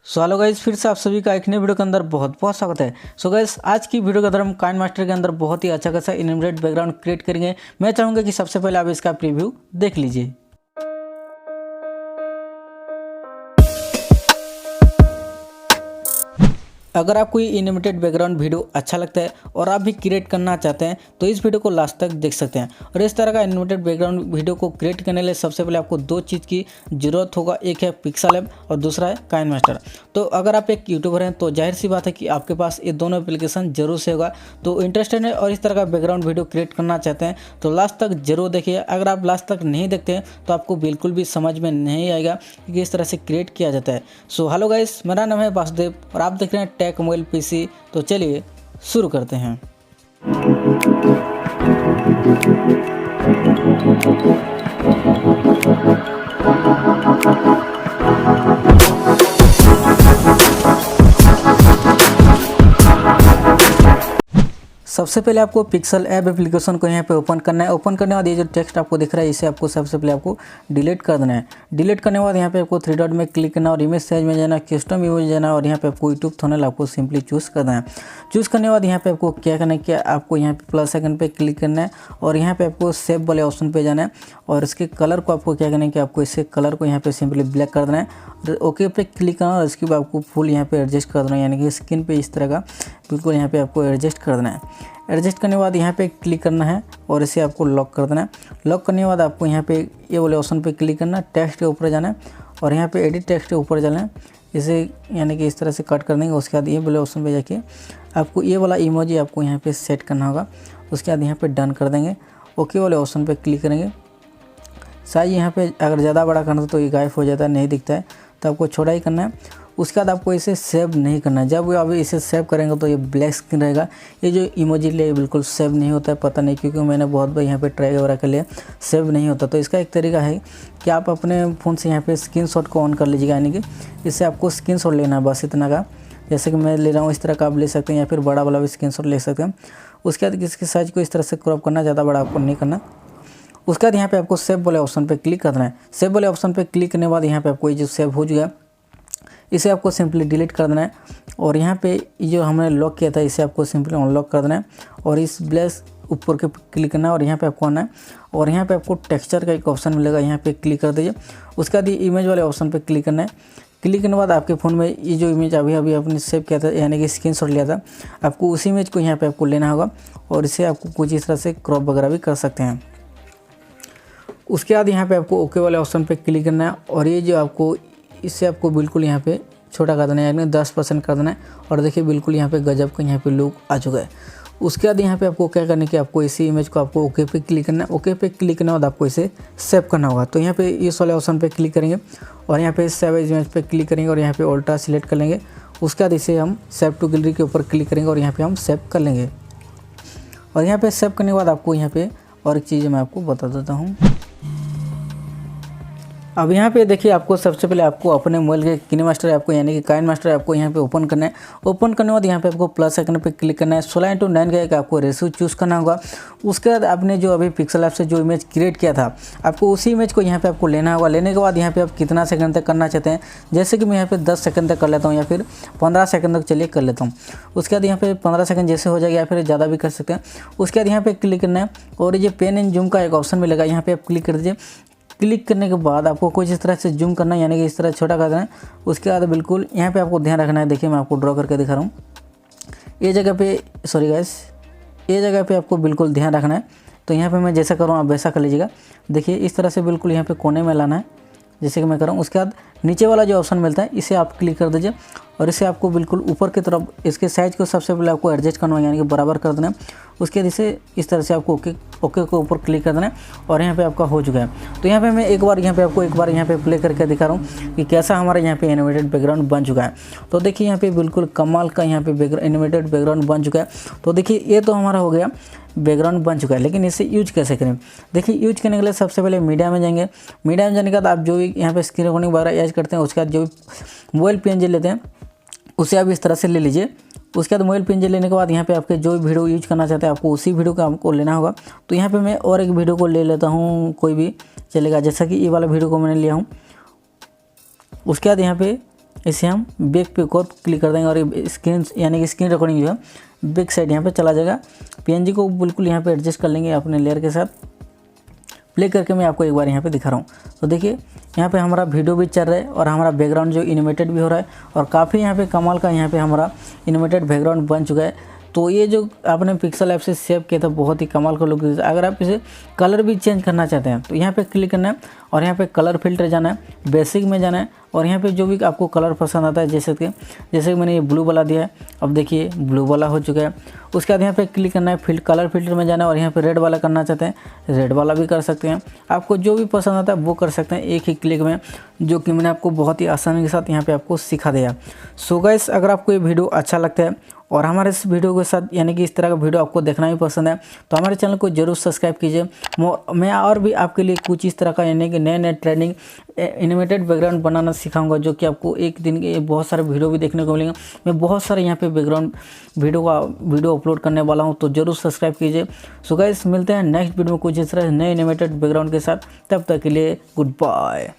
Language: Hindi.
हेलो गाइस, फिर से आप सभी का एक नए वीडियो के अंदर बहुत बहुत स्वागत है। गाइस, आज की वीडियो के अंदर हम काइनमास्टर के अंदर बहुत ही अच्छा खासा एनिमेटेड बैकग्राउंड क्रिएट करेंगे। मैं चाहूँगा कि सबसे पहले आप इसका प्रीव्यू देख लीजिए। अगर आपको ये एनिमेटेड बैकग्राउंड वीडियो अच्छा लगता है और आप भी क्रिएट करना चाहते हैं तो इस वीडियो को लास्ट तक देख सकते हैं। और इस तरह का एनिमेटेड बैकग्राउंड वीडियो को क्रिएट करने के लिए सबसे पहले आपको दो चीज़ की ज़रूरत होगा, एक है पिक्सेलैब और दूसरा है काइनमास्टर। तो अगर आप एक यूट्यूबर हैं तो जाहिर सी बात है कि आपके पास ये दोनों एप्लीकेशन जरूर से होगा। तो इंटरेस्टेड है और इस तरह का बैकग्राउंड वीडियो क्रिएट करना चाहते हैं तो लास्ट तक जरूर देखिए। अगर आप लास्ट तक नहीं देखते हैं तो आपको बिल्कुल भी समझ में नहीं आएगा कि इस तरह से क्रिएट किया जाता है। हेलो गाइस, मेरा नाम है वासुदेव और आप देख रहे हैं टेक मोबाइल पीसी। तो चलिए शुरू करते हैं। सबसे पहले आपको पिक्सल ऐप एप्लीकेशन को यहाँ पे ओपन करना है। ओपन करने के बाद ये जो टेक्स्ट आपको दिख रहा है इसे आपको सबसे पहले आपको डिलीट कर देना है। डिलीट करने के बाद यहाँ पे आपको थ्री डॉट में क्लिक करना और इमेज साइज में जाना, कस्टम इमेज जाना और यहाँ पे आपको यूट्यूब थंबनेल आपको सिंपली चूज़ करना है। चूज़ करने के बाद यहाँ पे आपको क्या करना है कि आपको यहाँ पे प्लस आइकन पे क्लिक करना है और यहाँ पे आपको सेव वाले ऑप्शन पे जाना है और इसके कलर को आपको क्या करना है कि आपको इसके कलर को यहाँ पे सिंपली ब्लैक कर देना है। ओके पे क्लिक करना और इसके बाद आपको फुल यहाँ पे एडजस्ट कर देना है, यानी कि स्क्रीन पे इस तरह का बिल्कुल यहाँ पे आपको एडजस्ट कर देना है। एडजस्ट करने के बाद यहाँ पे क्लिक करना है और इसे आपको लॉक कर देना है। लॉक करने के बाद आपको यहाँ पे ये वाले ऑप्शन पे क्लिक करना है, टेक्स्ट के ऊपर जाना है और यहाँ पे एडिट टेक्स्ट के ऊपर जाना है। इसे यानी कि इस तरह से कट कर देंगे। उसके बाद ये वाले ऑप्शन पे जाके आपको ये वाला इमोजी आपको यहाँ पे सेट करना होगा। उसके बाद यहाँ पे डन कर देंगे। ओके वाले ऑप्शन पे क्लिक करेंगे। साइज यहाँ पे अगर ज़्यादा बड़ा करना तो ये गायब हो जाता है, नहीं दिखता है, तो आपको छोटा ही करना है। उसके बाद आपको इसे सेव नहीं करना है। जब आप इसे सेव करेंगे तो ये ब्लैक स्क्रीन रहेगा। ये जो इमोजी ले बिल्कुल सेव नहीं होता है, पता नहीं क्योंकि मैंने बहुत बार यहाँ पे ट्राई वगैरह कर लिया, सेव नहीं होता। तो इसका एक तरीका है कि आप अपने फ़ोन से यहाँ पे स्क्रीनशॉट को ऑन कर लीजिएगा, यानी कि इससे आपको स्क्रीनशॉट लेना है बस इतना का। जैसे कि मैं ले रहा हूँ इस तरह का आप ले सकते हैं या फिर बड़ा वाला भी स्क्रीनशॉट ले सकते हैं। उसके बाद इसके साइज को इस तरह से क्रॉप करना, ज़्यादा बड़ा आपको नहीं करना। उसके बाद यहाँ पे आपको सेव वाले ऑप्शन पे क्लिक करना है। सेव वाले ऑप्शन पे क्लिक करने के बाद यहाँ पे आपको ये जो सेव हो चुका है इसे आपको सिंपली डिलीट कर देना है और यहाँ पे जो हमने लॉक किया था इसे आपको सिंपली अनलॉक कर देना है और इस ब्लेस ऊपर के क्लिक करना है और यहाँ पे आपको आना है और यहाँ पे आपको टेक्सचर का एक ऑप्शन मिलेगा, यहाँ पे क्लिक कर दीजिए। उसके बाद ये इमेज वाले ऑप्शन पे क्लिक करना है। क्लिक करने के बाद आपके फ़ोन में ये जो इमेज अभी आपने सेव किया था यानी कि स्क्रीनशॉट लिया था, आपको उसी इमेज को यहाँ पर आपको लेना होगा और इसे आपको कुछ इस तरह से क्रॉप वगैरह भी कर सकते हैं। उसके बाद यहाँ पे आपको ओके वाले ऑप्शन पे क्लिक करना है और ये जो आपको इससे आपको बिल्कुल यहाँ पे छोटा कर देना है, यानी 10% कर देना है और देखिए बिल्कुल यहाँ पे गजब का यहाँ पे लुक आ चुका है। उसके बाद यहाँ पे आपको क्या करना है कि आपको इसी इमेज को आपको ओके पे क्लिक करना है। ओके पे क्लिक करने के बाद आपको इसे सेव करना होगा। तो यहाँ पे इस वाले ऑप्शन पे क्लिक करेंगे और यहाँ पे सेव एज इमेज पे क्लिक करेंगे और यहाँ पे अल्ट्रा सिलेक्ट कर लेंगे। उसके बाद इसे हम सेव टू गैलरी के ऊपर क्लिक करेंगे और यहाँ पे हम सेव कर लेंगे। और यहाँ पे सेव करने के बाद आपको यहाँ पे और एक चीज़ मैं आपको बता देता हूँ। अब यहाँ पे देखिए आपको सबसे पहले आपको अपने मोबाइल के किनेमास्टर ऐप को यानी कि काइनमास्टर ऐप को यहाँ पे ओपन करना है। ओपन करने के बाद यहाँ पे आपको प्लस आइकन पे क्लिक करना है। 16:9 का एक आपको रेशियो चूज़ करना होगा। उसके बाद आपने जो अभी पिक्सल ऐप से जो इमेज क्रिएट किया था आपको उसी इमेज को यहाँ पे आपको लेना होगा। लेने के बाद यहाँ पे आप कितना सेकंड तक करना चाहते हैं, जैसे कि मैं यहाँ पे 10 सेकंड तक कर लेता हूँ या फिर 15 सेकंड तक चलिए कर लेता हूँ। उसके बाद यहाँ पे 15 सेकंड जैसे हो जाएगा या फिर ज़्यादा भी कर सकते हैं। उसके बाद यहाँ पे क्लिक करना है और ये पेन एंड जूम का एक ऑप्शन मिलेगा, यहाँ पे आप क्लिक कर दीजिए। क्लिक करने के बाद आपको कुछ इस तरह से जूम करना है, यानी कि इस तरह छोटा कर देना है। उसके बाद बिल्कुल यहाँ पे आपको ध्यान रखना है। देखिए मैं आपको ड्रॉ करके दिखा रहा हूँ। ये जगह पे सॉरी गाइस, ये जगह पे आपको बिल्कुल ध्यान रखना है। तो यहाँ पे मैं जैसा करूँ आप वैसा कर लीजिएगा। देखिए इस तरह से बिल्कुल यहाँ पे कोने में लाना है जैसे कि मैं कर रहा हूँ। उसके बाद नीचे वाला जो ऑप्शन मिलता है इसे आप क्लिक कर दीजिए और इसे आपको बिल्कुल ऊपर की तरफ इसके साइज को सबसे पहले आपको एडजस्ट करना है, यानी कि बराबर कर देना है। उसके बाद इसे इस तरह से आपको ओके के ऊपर क्लिक कर देना है और यहाँ पे आपका हो चुका है। तो यहाँ पे मैं एक बार यहाँ पे प्ले करके दिखा रहा हूँ कि कैसा हमारा यहाँ पे एनिमेटेड बैकग्राउंड बन चुका है। तो देखिए यहाँ पे बिल्कुल कमाल का यहाँ पे एनिमेटेड बैकग्राउंड बन चुका है। तो देखिए ये तो हमारा हो गया, बैकग्राउंड बन चुका है। लेकिन इसे यूज कैसे करें, देखिए यूज करने के लिए सबसे पहले मीडिया में जाएंगे। मीडिया में जाने के बाद आप जो भी यहाँ पे स्क्रीन रिकॉर्डिंग वगैरह ऐड करते हैं उसके बाद जो भी मोबाइल PNG लेते हैं उसे आप इस तरह से ले लीजिए। उसके बाद मोबाइल PNG लेने के बाद यहाँ पे आपके जो भी वीडियो यूज करना चाहते हैं आपको उसी वीडियो को आपको लेना होगा। तो यहाँ पे मैं और एक वीडियो को ले लेता हूँ, कोई भी चलेगा, जैसा कि ये वाला वीडियो को मैंने लिया हूँ। उसके बाद यहाँ पे इसे हम बैक पे और क्लिक कर देंगे और स्क्रीन यानी कि स्क्रीन रिकॉर्डिंग जो है बैक साइड यहाँ पे चला जाएगा। पीएनजी को बिल्कुल यहाँ पे एडजस्ट कर लेंगे अपने लेयर के साथ। प्ले करके मैं आपको एक बार यहाँ पे दिखा रहा हूँ। तो देखिए यहाँ पे हमारा वीडियो भी चल रहा है और हमारा बैकग्राउंड जो एनिमेटेड भी हो रहा है और काफ़ी यहाँ पे कमाल का यहाँ पे हमारा एनिमेटेड बैकग्राउंड बन चुका है। तो ये जो आपने पिक्सल ऐप से सेव किया था बहुत ही कमाल का लुक देता है। अगर आप इसे कलर भी चेंज करना चाहते हैं तो यहाँ पे क्लिक करना है और यहाँ पे कलर फिल्टर जाना है, बेसिक में जाना है और यहाँ पे जो भी आपको कलर पसंद आता है जैसे कि मैंने ये ब्लू वाला दिया है, अब देखिए ब्लू वाला हो चुका है। उसके बाद यहाँ पे क्लिक करना है, कलर फिल्टर में जाना है और यहाँ पे रेड वाला करना चाहते हैं रेड वाला भी कर सकते हैं। आपको जो भी पसंद आता है वो कर सकते हैं एक ही क्लिक में, जो कि मैंने आपको बहुत ही आसानी के साथ यहाँ पे आपको सिखा दिया। सो गाइस, अगर आपको ये वीडियो अच्छा लगता है और हमारे इस वीडियो के साथ यानी कि इस तरह का वीडियो आपको देखना भी पसंद है तो हमारे चैनल को जरूर सब्सक्राइब कीजिए। मैं और भी आपके लिए कुछ इस तरह का यानी कि नए ट्रेंडिंग एनिमेटेड बैकग्राउंड बनाना सिखाऊंगा, जो कि आपको एक दिन के बहुत सारे वीडियो भी देखने को मिलेंगे। मैं बहुत सारे यहाँ पे बैकग्राउंड वीडियो अपलोड करने वाला हूँ, तो जरूर सब्सक्राइब कीजिए। सो गाइस, मिलते हैं नेक्स्ट वीडियो में कुछ इस तरह नए एनिमेटेड बैकग्राउंड के साथ। तब तक के लिए गुड बाय।